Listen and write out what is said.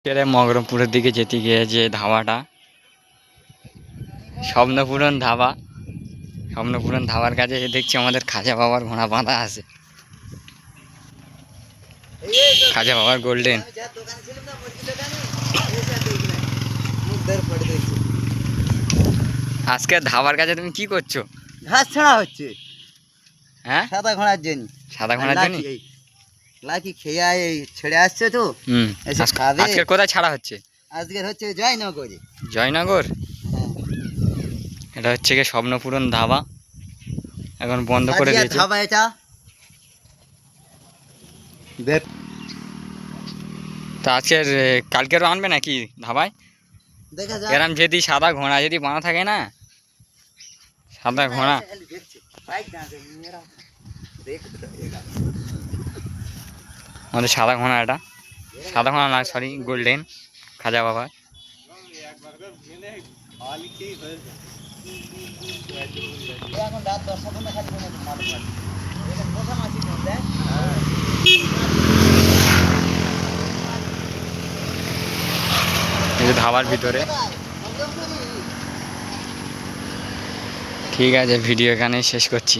মগরমপুরের দিকে যেতে গিয়ে যে ধাবাটা স্বপ্নপূরণ ধাবা, স্বপ্নপূরণ ধাবার কাছে দেখছি আমাদের খাজা বাবার ঘোড়া বাঁধা আছে। খাজা বাবার গোল্ডেন। আজকে ধাবার কাছে তুমি কি করছো? ঘাস ছাড়া হচ্ছে। হ্যাঁ, সাদা ঘোড়ার জন্য। সাদা ঘোড়ার জন্য লাকি খেয়ে এই ছেড়ে আসছে তো। আজকে কোথায় ছাড়া হচ্ছে? আজকের হচ্ছে জয়নগরে। জয়নগর। হ্যাঁ, এটা হচ্ছে কি স্বপ্নপূরণ ধাবা, এখন বন্ধ করে দিয়েছে। ধাবা এটা। তা আজকের কালকেরও আনবে নাকি ধাবায়? দেখা যাক। এরম যদি সাদা ঘোড়া যদি বাঁধা থাকে না, সাদা ঘোড়া আমাদের সাদা ঘোড়া, এটা সাদা ঘোড়া না, সরি গোল্ডেন খাজা বাবা। এখন রাত 10টা পর্যন্ত খালি এই যে ধাবার ভিতরে। ঠিক আছে, ভিডিও এখানেই শেষ করছি।